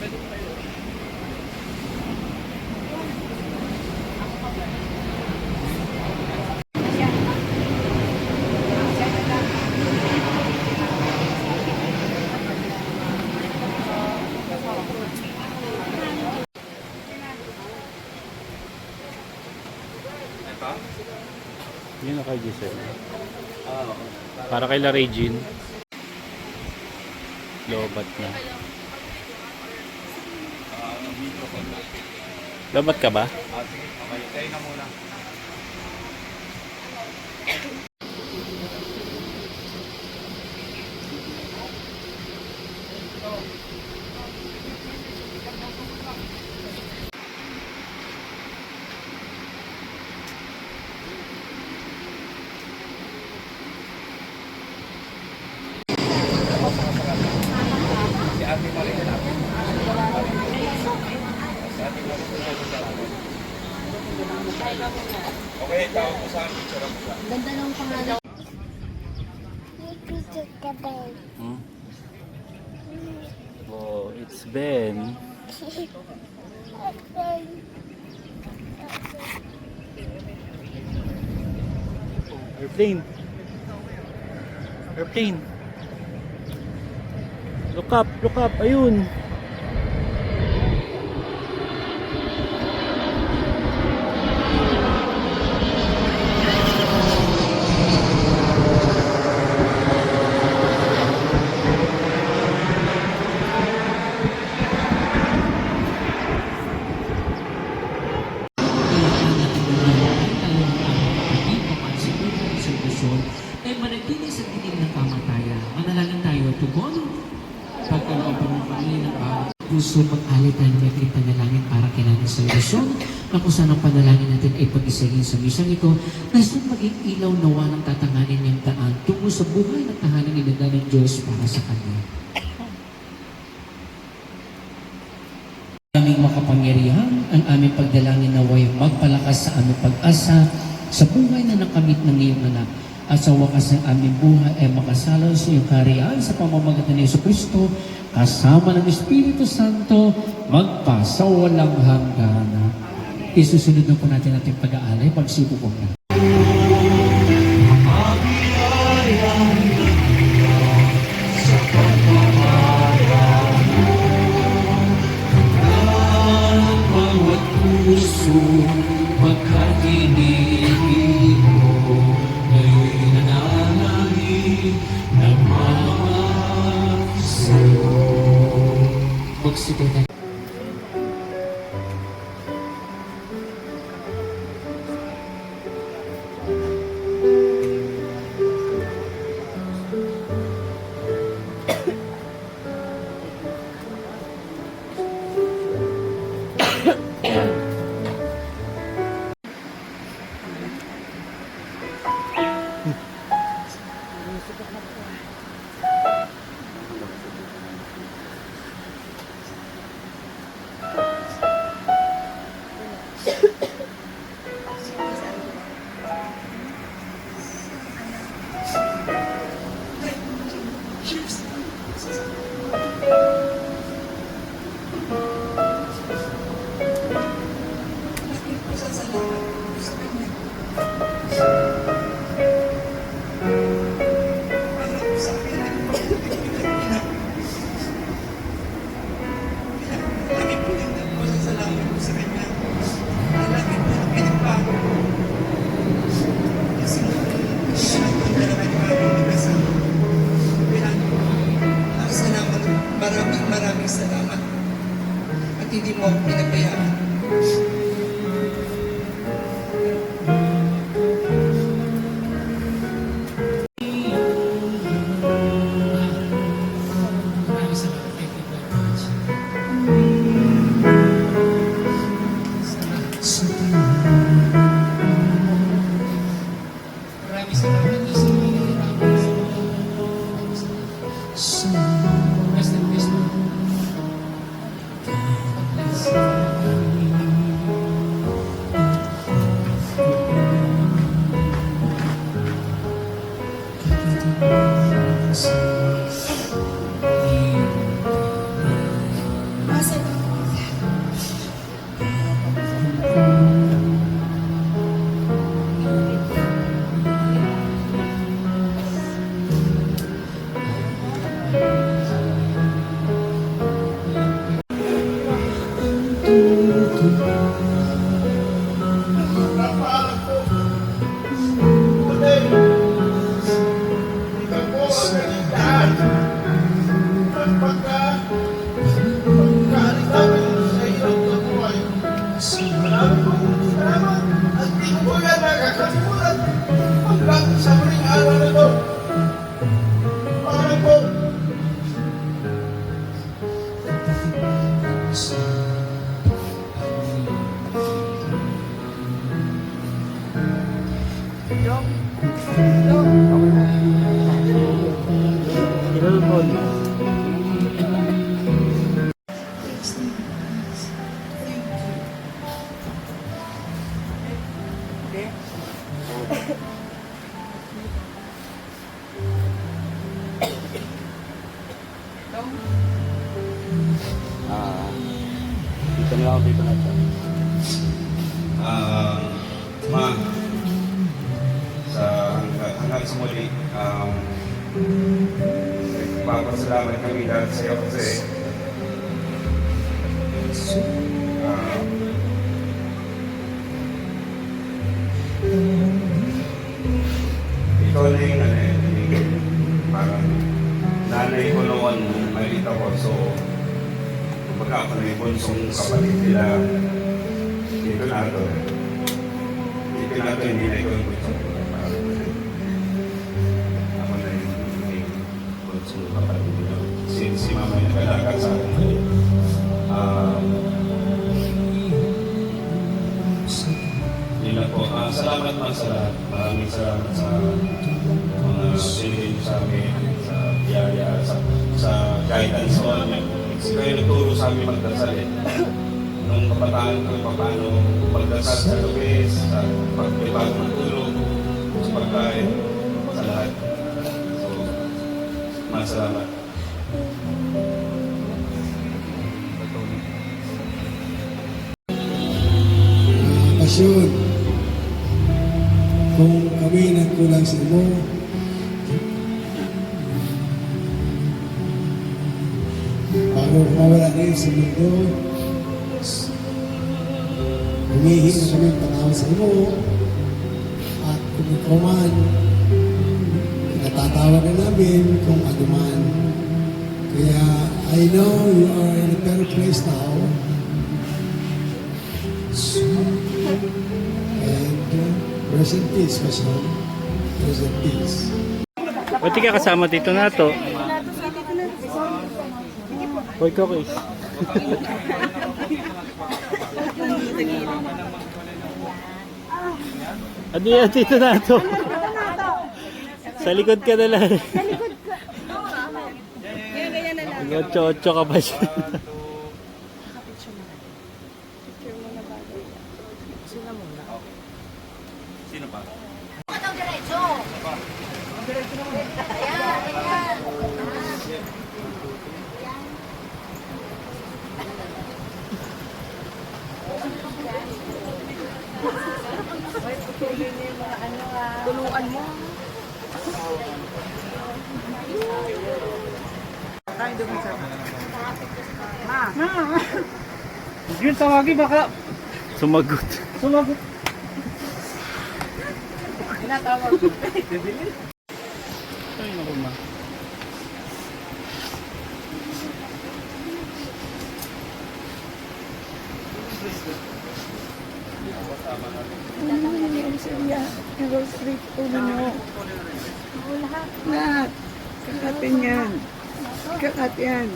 Yun na kay Giselle. Para kay La Regine. Lobat na. Lobat ka ba? Sige, okay. Tayo na muna. Si Ate Maria na. Okay, tawag ko sa amin. Picture mo siya. Ganda ng pangalan. Oh, it's Ben. Airplane. Airplane. Look up, ayun. Ay manatili sa dilim ng kamatayan. Manalangin tayo, tugon. Pagkaloob mo kami ng bawat puso, mag-alit tayo ng may panalangin para kinanin sa ilusyon, na kung saan ang panalangin natin ay pag-isagin sa misang ito, na saan maging ilaw nawa ng tatanganin niyang daan tungo sa buhay na tahanan inanda ng Diyos para sa Kanya. Aming makapangyarihan, ang aming pagdalangin naway magpalakas sa aming pag-asa sa buhay na nakamit ng iyong anak. At sa wakas ng aming buhay ay makasalo sa iyong kaharian sa pamamagitan ni Jesucristo kasama ng Espiritu Santo magpasawalang hanggan. Isusunod na po natin ating pag-aalay pagsibukong na. Bawat puso magkatinigin mo, ngayon'y nanalangin ng mga sa'yo. Magsigaw na. Maraming salamat at hindi mo ako pinabayaan. Ilolpon. Dito na ako, dito na ito. Ma, hanggang sa muli, nagpapasalamat kami dahil sa iyo kasi ikaw na yung parang nanay ko noon nung maliit ako. So, kumbaga ako na yung bunsong kapatid nila. Dito na ito. Dito na ito, hindi na ikaw yung bunsong kapatid. Ako na yung bunsong kapatid nila. Si mama yung nagalaga sa akin maliit. Yun lang po. Salamat man sa lahat. Maraming salamat sa mga sinigin sa amin, sa biyaya, sa guidance mo. Kasi kayo nagturo sa amin magdasal eh. Nung kabataan ko, paano magdasal sa gabi, sa pagbabago ng tulog, sa pagkain, sa lahat. So, masalamat. Pasyon, kung kami nagkulang sa imo, bago mawala na yun sa mundo, humihingi na kami panaw sa imo, at kung ikaw man, natatawa na namin kung ano man. Kaya, I know you are in a better place now. And rest in peace, Pasyon. Rest in peace. Pati ka kasama dito na to. Hoy, Kokis. Adi, dito na to. Sa likod ka na lang. Ocho-ocho ka pa siya. Sino pa? Tulungan mo. Tayo doon sa Ma. Yun, tawagin baka. Sumagot. Sumagot. Tinatawag. Ay, naku ma. Lahat. Kakatin yan. Kakat yan.